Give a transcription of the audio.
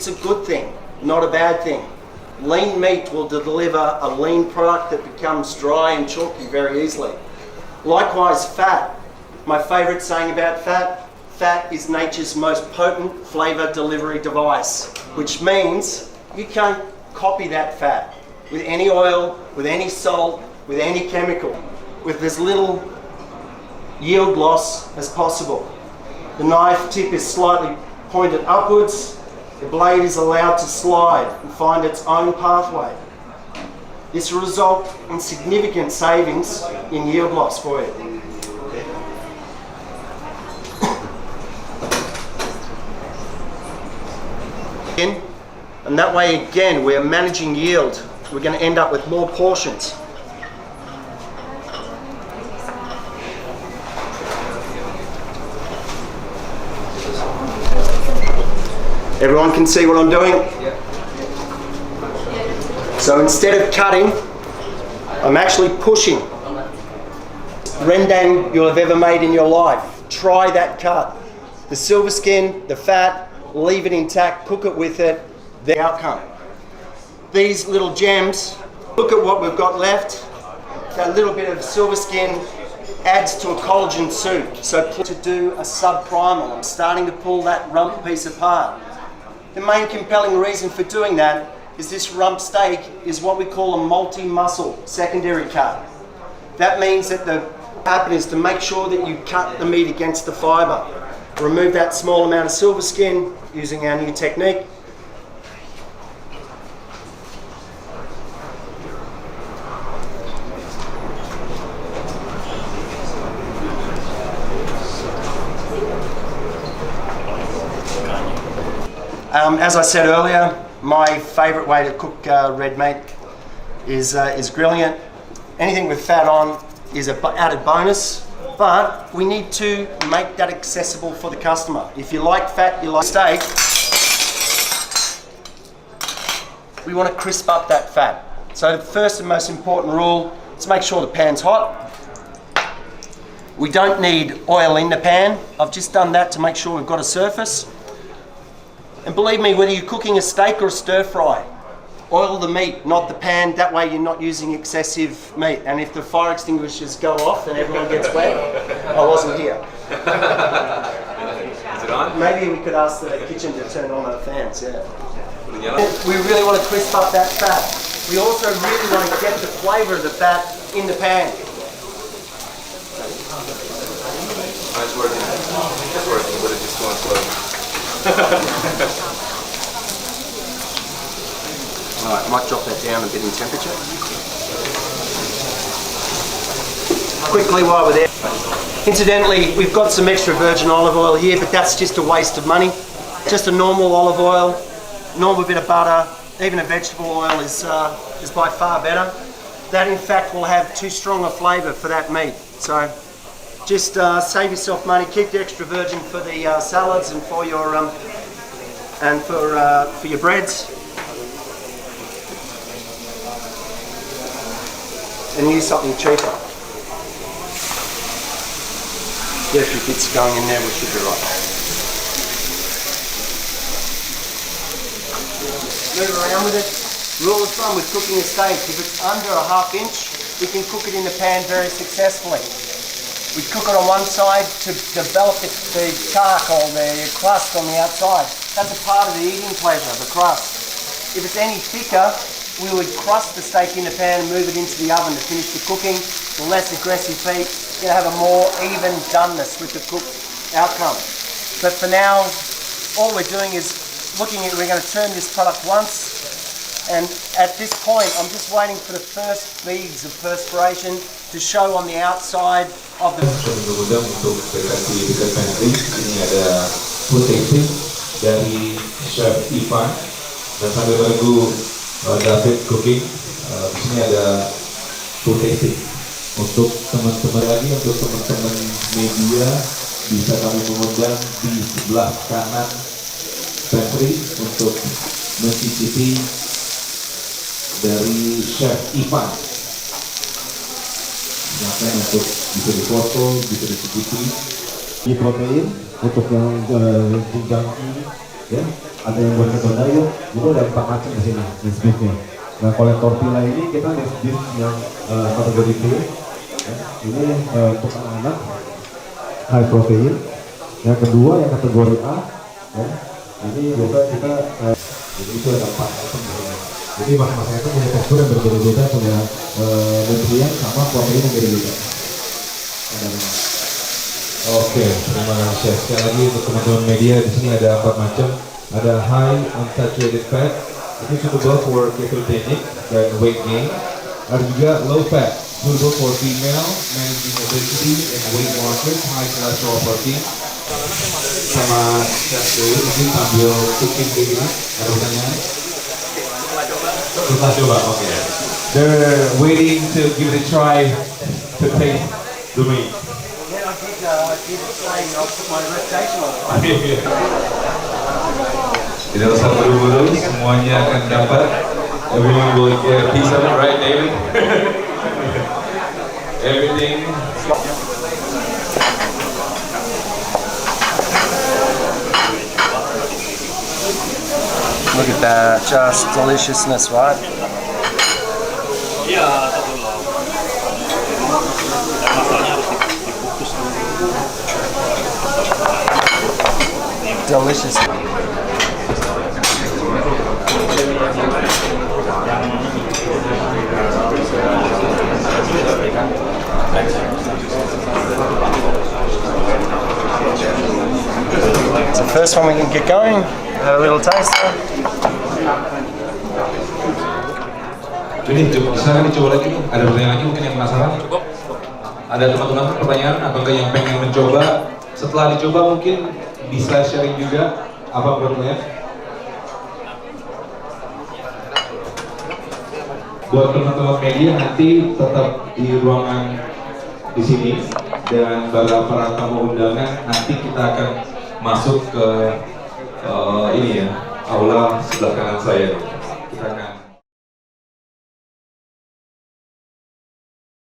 it's a good thing, not a bad thing. Lean meat will deliver a lean product that becomes dry and chalky very easily. Likewise, fat. My favorite saying about fat is nature's most potent flavor delivery device, which means you can't copy that fat with any oil, with any salt, with any chemical, with as little yield loss as possible. The knife tip is slightly pointed upwards. The blade is allowed to slide and find its own pathway. This will result in significant savings in yield loss for you. And that way again, we're managing yield. We're going to end up with more portions. Everyone can see what I'm doing? So instead of cutting, I'm actually pushing. Rendang you'll have ever made in your life. Try that cut. The silver skin, the fat, leave it intact, cook it with it, the outcome. These little gems, look at what we've got left. That little bit of silver skin adds to a collagen soup. So to do a subprimal, I'm starting to pull that rump piece apart. The main compelling reason for doing that is this rump steak is what we call a multi-muscle secondary cut. That means that the happen is to make sure that you cut the meat against the fibre. Remove that small amount of silver skin using our new technique. As I said earlier, my favourite way to cook red meat is grilling it. Anything with fat on is an added bonus, but we need to make that accessible for the customer. If you like fat, you like steak, we want to crisp up that fat. So the first and most important rule is make sure the pan's hot. We don't need oil in the pan. I've just done that to make sure we've got a surface. And believe me, whether you're cooking a steak or a stir fry, oil the meat, not the pan. That way you're not using excessive meat. And if the fire extinguishers go off and everyone gets wet, I wasn't here. Is it on? Maybe we could ask the kitchen to turn on our fans, yeah. We really want to crisp up that fat. We also really want to get the flavour of the fat in the pan. It's working. It's working, but it's just going slow. Alright, I might drop that down a bit in temperature. Quickly while we're there. Incidentally, we've got some extra virgin olive oil here, but that's just a waste of money. Just a normal olive oil, normal bit of butter, even a vegetable oil is by far better. That in fact will have too strong a flavour for that meat. So just save yourself money, keep the extra virgin for the salads and for your breads. And use something cheaper. Get a few bits going in there, we should be right. Move around with it. Rule of thumb with cooking a steak, if it's under a ½ inch, we can cook it in the pan very successfully. We cook it on one side to develop the charcoal, the crust on the outside. That's a part of the eating pleasure, the crust. If it's any thicker, we would crust the steak in the pan and move it into the oven to finish the cooking. The less aggressive heat, you're going to have a more even doneness with the cooked outcome. But for now, all we're doing is we're going to turn this product once, and at this point I'm just waiting for the first beads of perspiration to show on the outside of the... Kemudian untuk versi Butcher Pantry, ini ada food tasting dari Chef Ivan dan sambil menunggu David cooking, di sini ada food tasting untuk teman-teman lagi, untuk teman-teman media bisa kami mengundang di sebelah kanan pantry untuk mencicipi dari Chef Ivan. Silakan untuk bisa difoto, bisa dicicipi. Di protein untuk yang jenjang ini ya. Ada yang buat ketondayo, itu ada 4 macam di sini minced beefnya. Nah, kalau yang tortilla ini kita minced beef yang kategori B, ya. Ini untuk anak-anak high protein. Yang kedua yang kategori A, ya. Ini biasa kita jadi itu ada 4 item di sini. Jadi masing-masing itu punya tekstur yang berbeda-beda, punya nutrien sama protein yang berbeda. Oke, terima kasih. Sekali lagi untuk teman-teman media, di sini ada 4 macam. Ada high unsaturated fat, itu suitable for ketogenic dan weight gain. Ada juga low fat, suitable for female, managing obesity and weight watchers, high cholesterol protein. Sama chef Dewi mungkin sambil cooking begini, ada pertanyaan? Kita coba, oke. They're waiting to give it a try to taste the meat. Tidak usah buru-buru, semuanya akan dapat. Everyone will get a piece of it, right, David? Everything. Look at that, just deliciousness, right? Delicious. So first one we can get going, have a little taster. Ini silakan dicoba lagi nih. Ada pertanyaan lagi mungkin yang penasaran? Ada teman-teman pertanyaan atau yang pengen mencoba? Setelah dicoba mungkin bisa sharing juga apa menurutnya? Buat teman-teman media nanti tetap di ruangan di sini, dan para tamu undangan nanti kita akan masuk ke ini ya, aula sebelah kanan saya.